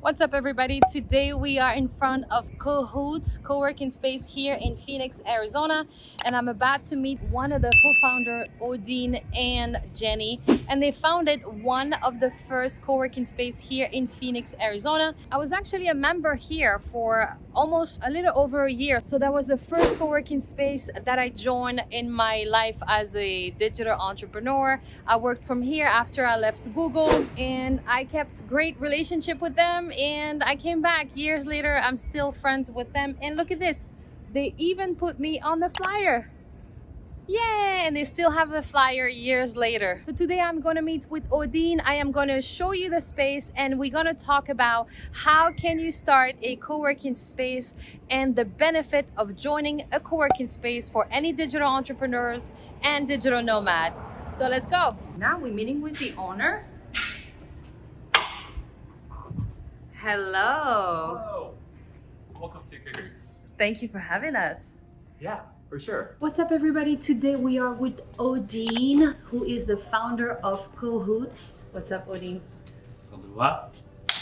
What's up, everybody? Today we are in front of Co-Hoots co-working space here in Phoenix, Arizona, and I'm about to meet one of the co-founder, Odeen and Jenny, and they founded one of the first co-working space here in Phoenix, Arizona. I was actually a member here for almost a little over a year, so that was the first co-working space that I joined in my life as a digital entrepreneur. I worked from here after I left Google, and I kept great relationship with them, and I came back years later. I'm still friends with them, and look at this, they even put me on the flyer. Yeah, and they still have the flyer years later. So today I'm gonna meet with Odeen. I am gonna show you the space, and we're gonna talk about how can you start a co-working space and the benefit of joining a co-working space for any digital entrepreneurs and digital nomad. So let's go. Now we're meeting with the owner. Hello. Hello. Welcome to CoHoots. Thank you for having us. Yeah, for sure. What's up, everybody? Today we are with Odeen, who is the founder of Co-Hoots. What's up, Odeen? Salua.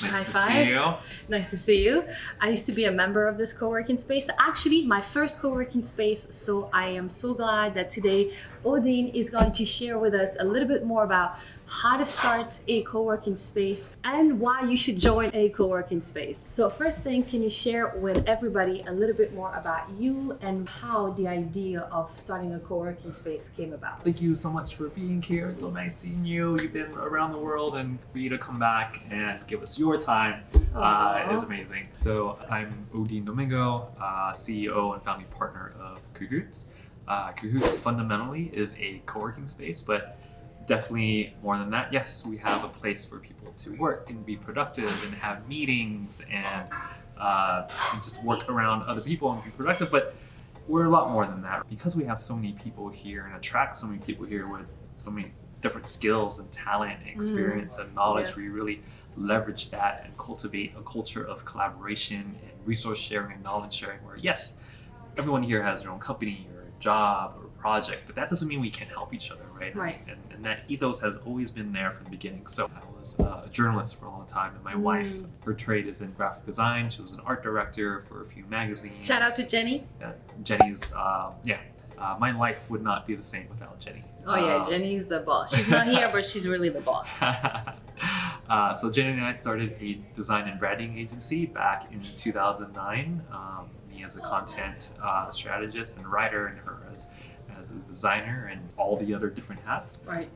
Nice High to five. see you. Nice to see you. I used to be a member of this co-working space. Actually, my first co-working space. So I am so glad that today Odeen is going to share with us a little bit more about how to start a co-working space and why you should join a co-working space. So first thing, can you share with everybody a little bit more about you and how the idea of starting a co-working space came about? Thank you so much for being here. It's so nice seeing you. You've been around the world, and for you to come back and give us your time is amazing. So I'm Odeen Domingo, CEO and founding partner of CoHoots. CoHoots fundamentally is a co-working space, but definitely more than that. Yes, we have a place for people to work and be productive and have meetings and just work around other people and be productive, but we're a lot more than that. Because we have so many people here and attract so many people here with so many different skills and talent and experience and knowledge, we really leverage that and cultivate a culture of collaboration and resource sharing and knowledge sharing where, yes, everyone here has their own company or job or project, but that doesn't mean we can't help each other, right? And that ethos has always been there from the beginning. So I was a journalist for a long time, and my wife, her trade is in graphic design. She was an art director for a few magazines. Shout out to Jenny. Jenny's, my life would not be the same without Jenny. Oh yeah, Jenny's the boss. She's not here, but she's really the boss. So Jenny and I started a design and branding agency back in 2009. Me as a content strategist and writer, and her as a designer, and all the other different hats. Right.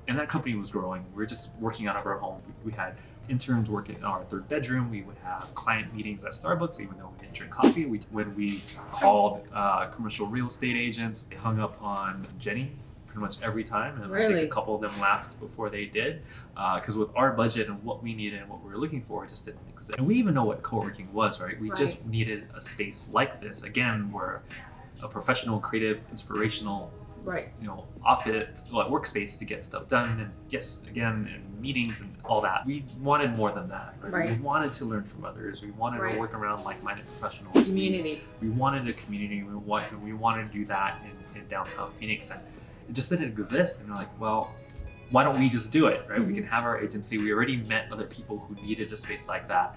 And that company was growing. We were just working out of our home. We had interns working in our third bedroom. We would have client meetings at Starbucks, even though we didn't drink coffee. When we called commercial real estate agents, they hung up on Jenny pretty much every time, and I think a couple of them laughed before they did, because with our budget and what we needed and what we were looking for, it just didn't exist. And we even know what co-working was, right? We just needed a space like this. Again, where a professional, creative, inspirational, office, workspace to get stuff done, and yes, again, and meetings and all that. We wanted more than that. Right? We wanted to learn from others. We wanted to work around like-minded professionals. Community. We wanted a community. We wanted to do that in downtown Phoenix, and it just didn't exist. And we're like, well, why don't we just do it, right? We can have our agency. We already met other people who needed a space like that.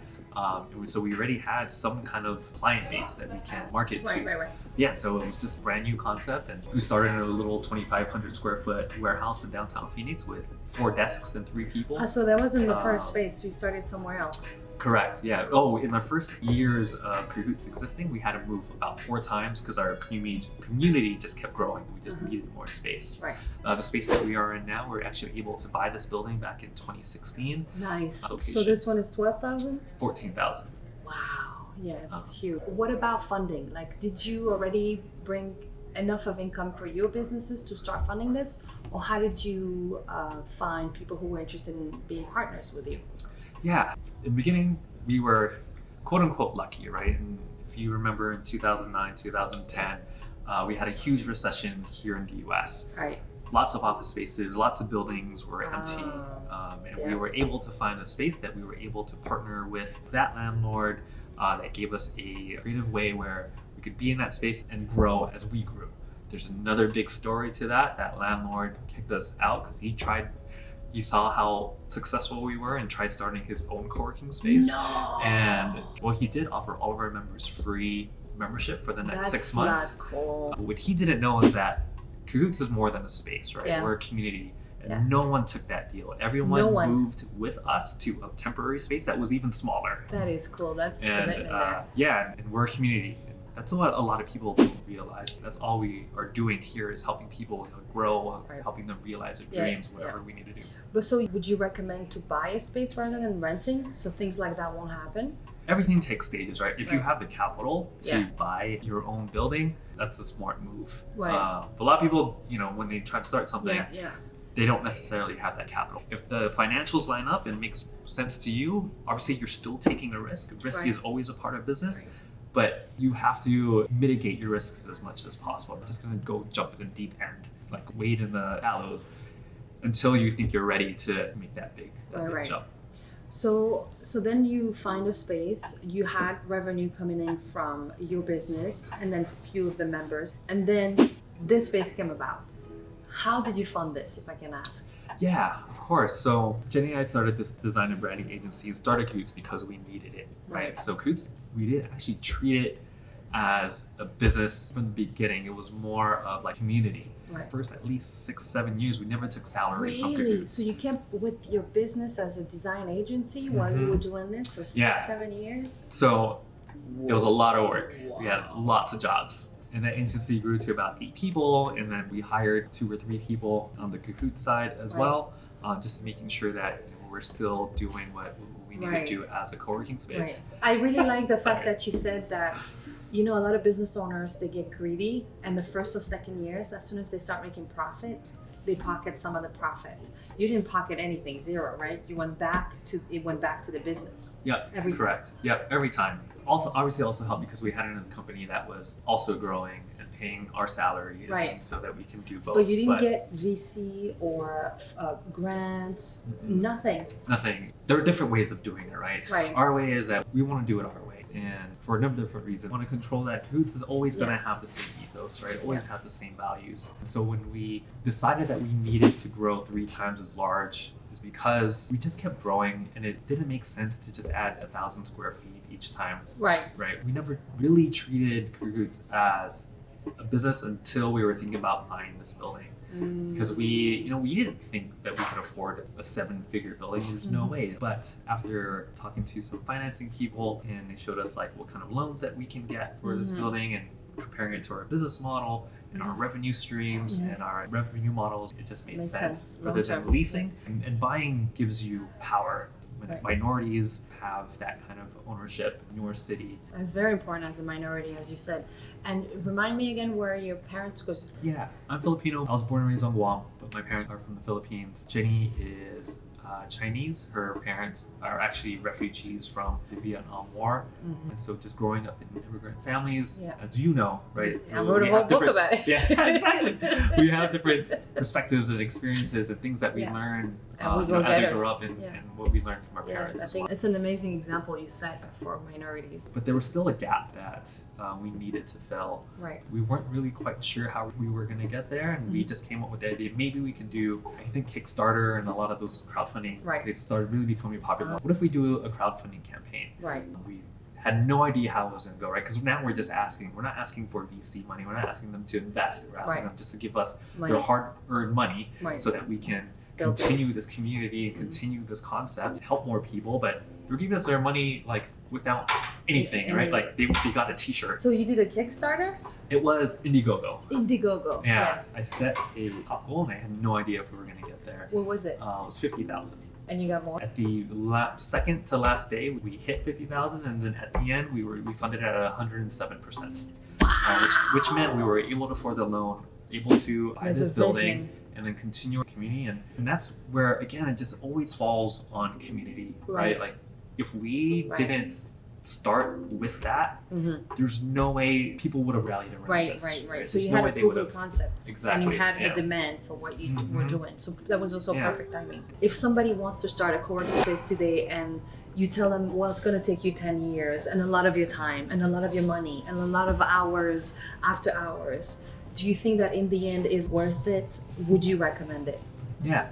So we already had some kind of client base that we can market to. Yeah, so it was just a brand new concept, and we started in a little 2,500 square foot warehouse in downtown Phoenix with 4 desks and 3 people. So that wasn't the first space. We started somewhere else. Correct, yeah. Oh, in the first years of CoHoots existing, we had to move about 4 times because our community just kept growing. We just needed more space. Right. The space that we are in now, we're actually able to buy this building back in 2016. Nice. So this one is 12,000? 14,000. Wow. Yeah, it's huge. What about funding? Like, did you already bring enough of income for your businesses to start funding this? Or how did you find people who were interested in being partners with you? Yeah, in the beginning, we were quote unquote lucky, right? And if you remember in 2009, 2010, we had a huge recession here in the US. Right. Lots of office spaces, lots of buildings were empty. And we were able to find a space that we were able to partner with that landlord that gave us a creative way where we could be in that space and grow as we grew. There's another big story to that. That landlord kicked us out because he tried he saw how successful we were and tried starting his own co-working space. No. And well, he did offer all of our members free membership for the next 6 months. That's cool. What he didn't know is that CoHoots is more than a space, right? Yeah. We're a community. And Yeah. no one took that deal. Everyone moved with us to a temporary space that was even smaller. That is cool. That's And commitment there. yeah, and we're a community. And that's what a lot of people don't realize. That's all we are doing here is helping people grow, Right. helping them realize their Yeah, dreams, whatever we need to do. But so would you recommend to buy a space rather than renting so things like that won't happen? Everything takes stages, right? If you Right. have the capital to Yeah. buy your own building, that's a smart move. Right. But a lot of people, when they try to start something, Yeah. they don't necessarily have that capital. If the financials line up and makes sense to you, obviously you're still taking a risk. Risk Right. is always a part of business, Right. but you have to mitigate your risks as much as possible. I'm just gonna go jump in the deep end, like wade in the shallows until you think you're ready to make that big Right. jump. So then you find a space, you had revenue coming in from your business and then a few of the members, and then this space came about. How did you fund this, if I can ask? Yeah, of course. So Jenny and I started this design and branding agency and started CoHoots because we needed it, right? Right. So CoHoots, we didn't actually treat it as a business from the beginning. It was more of like community. Right. First, at least 6-7 years, we never took salary from Really? CoHoots. So you kept with your business as a design agency while you Mhm. were doing this for Yeah. 6-7 years? So it was a lot of work. We had lots of jobs. And that agency grew to about 8 people, and then we hired 2 or 3 people on the CoHoots side as Right. well, just making sure that we're still doing what we need Right. to do as a co-working space. Right. I really like the fact Sorry. that you said that, a lot of business owners, they get greedy, and the first or second years, as soon as they start making profit, they pocket some of the profit. You didn't pocket anything, zero, right? It went back to the business. Yep, Every time. correct. Yep, every time. Also, obviously, also helped because we had another company that was also growing and paying our salaries, Right. and so that we can do both. But you didn't get VC or grants, nothing. Nothing. There are different ways of doing it, right? Right. Our way is that we want to do it our way, and for a number of different reasons, we want to control that. CoHoots is always going to have the same ethos, right? Always have the same values. And so when we decided that we needed to grow 3 times as large, is because we just kept growing, and it didn't make sense to just add 1,000 square feet each time. Right. Right. We never really treated CoHoots as a business until we were thinking about buying this building. Because we didn't think that we could afford a 7-figure building. There's no way. But after talking to some financing people, and they showed us like what kind of loans that we can get for this building, and comparing it to our business model and our revenue streams and our revenue models, it just made Makes sense. sense. Rather than Long-term. leasing, and buying gives you power. When Right. minorities have that kind of ownership in your city. That's very important as a minority, as you said. And remind me again where your parents go. Yeah, I'm Filipino. I was born and raised on Guam, but my parents are from the Philippines. Jenny is Chinese. Her parents are actually refugees from the Vietnam War. And so just growing up in immigrant families, Yeah. as you know, right? I wrote a we whole have book different- about it. Yeah, exactly. We have different perspectives and experiences and things that we Yeah. learn And we go as we getters. grow up, and Yeah. what we learn from our Yeah, parents I as think well. it's an amazing example you set for minorities. But there was still a gap that we needed to fill. Right. We weren't really quite sure how we were going to get there, and we just came up with the idea maybe we can do, I think, Kickstarter and a lot of those crowdfunding. Right. They started really becoming popular. What if we do a crowdfunding campaign? Right. We had no idea how it was going to go, right? Because now we're just asking. We're not asking for VC money. We're not asking them to invest. We're asking Right. them just to give us Money. their hard-earned money Right. so that we can Build this. continue this community and continue this concept, help more people. But they're giving us their money like without anything, right? Like they got a T-shirt. So you did a Kickstarter? It was Indiegogo. Indiegogo. Yeah, I set a top goal and I had no idea if we were going to get there. What was it? It was 50,000. And you got more? At the second to last day, we hit 50,000, and then at the end, we funded at 107%, which meant we were able to afford the loan, able to buy There's this a building, vision. and then continue our community, and that's where again it just always falls on community, right? Like if we Right. didn't start with that, there's no way people would have rallied around Right, this. right. So There's you no had way a they proof would of have. concept. And Exactly, you had yeah. a demand for what you were doing. So that was also Yeah. perfect timing. If somebody wants to start a co-working space today and you tell them, well, it's going to take you 10 years and a lot of your time and a lot of your money and a lot of hours after hours, do you think that in the end is worth it? Would you recommend it? Yeah,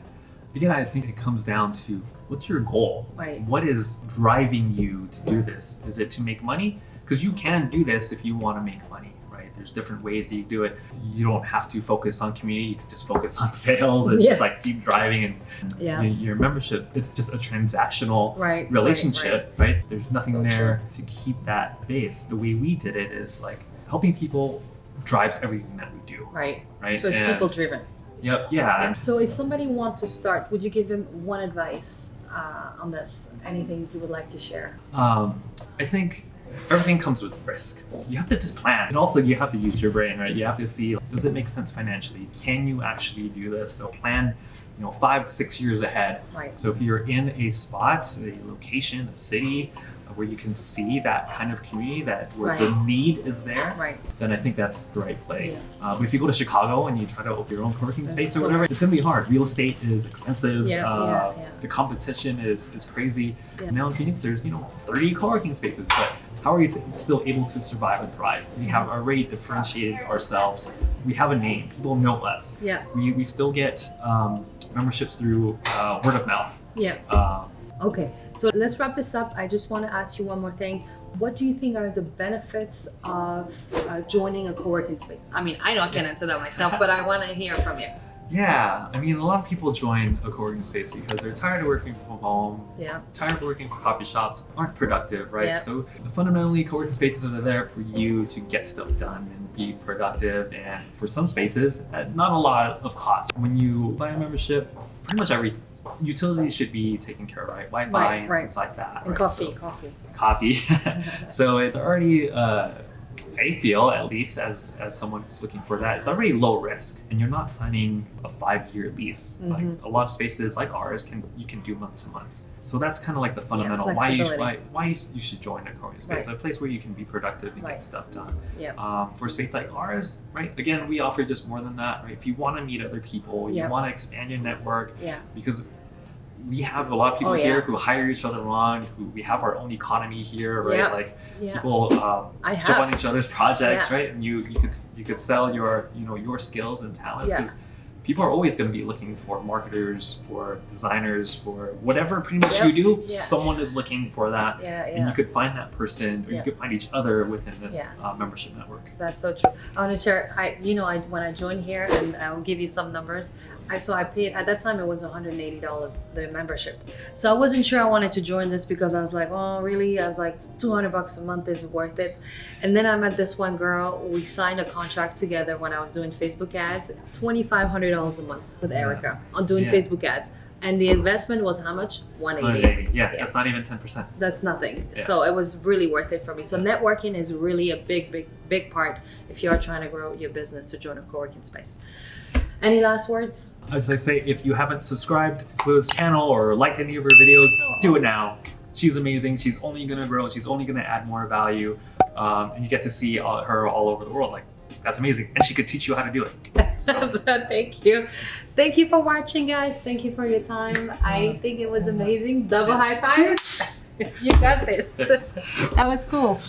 again, I think it comes down to what's your goal? Right. What is driving you to do this? Is it to make money? Because you can do this if you want to make money, right? There's different ways that you do it. You don't have to focus on community. You can just focus on sales and just like keep driving and your membership. It's just a transactional relationship, right? There's nothing there to keep that base. The way we did it is like helping people drives everything that we do. Right. So it's people driven. Yep. Yeah. So if somebody wants to start, would you give them one advice on this? Anything you would like to share? I think everything comes with risk. You have to just plan. And also you have to use your brain, right? You have to see, does it make sense financially? Can you actually do this? So plan, 5 to 6 years ahead. Right. So if you're in a spot, a location, a city, where you can see that kind of community where the need is there, then I think that's the right play. But if you go to Chicago and you try to open your own co-working space or whatever, it's going to be hard. Real estate is expensive. The competition is crazy. Now in Phoenix, there's 30 co-working spaces, but how are you still able to survive and thrive? We have already differentiated ourselves. We have a name. People know us. We still get memberships through word of mouth. Okay, so let's wrap this up. I just want to ask you one more thing. What do you think are the benefits of joining a co-working space? I mean, I know I can't answer that myself, but I want to hear from you. Yeah, I mean, a lot of people join a co-working space because they're tired of working from home, tired of working for coffee shops, aren't productive, right? So fundamentally, co-working spaces are there for you to get stuff done and be productive, and for some spaces, at not a lot of cost. When you buy a membership, pretty much every utilities should be taken care of, right? Wi-Fi and things like that. And coffee. So it's already, I feel, at least as someone who's looking for that, it's already low risk, and you're not signing a 5-year lease. Like a lot of spaces like ours, you can do month to month. So that's kind of like the fundamental why you should join a co-working space, a place where you can be productive and get stuff done. For spaces like ours, right? Again, we offer just more than that, right? If you want to meet other people, you want to expand your network, because we have a lot of people here who hire each other on, who we have our own economy here, right? Like people jump on each other's projects, right? And you could sell your your skills and talents, because people are always going to be looking for marketers, for designers, for whatever pretty much you do. Someone is looking for that, and you could find that person, or you could find each other within this membership network. That's so true. I want to share. When I joined here, and I'll give you some numbers. I paid at that time, it was $180 the membership. So I wasn't sure I wanted to join this, because I was like, oh really? I was like, $200 a month is worth it. And then I met this one girl. We signed a contract together when I was doing Facebook ads, $2,500 a month with Erica on doing Facebook ads. And the investment was how much? $180. That's not even 10%. That's nothing. So it was really worth it for me. So networking is really a big part if you're trying to grow your business, to join a co-working space. Any last words? As I say, if you haven't subscribed to Liz' channel or liked any of her videos, do it now. She's amazing. She's only going to grow. She's only going to add more value. And you get to see her all over the world. Like, that's amazing. And she could teach you how to do it. So. Thank you. Thank you for watching, guys. Thank you for your time. I think it was amazing. Double high five. You got this. That was cool.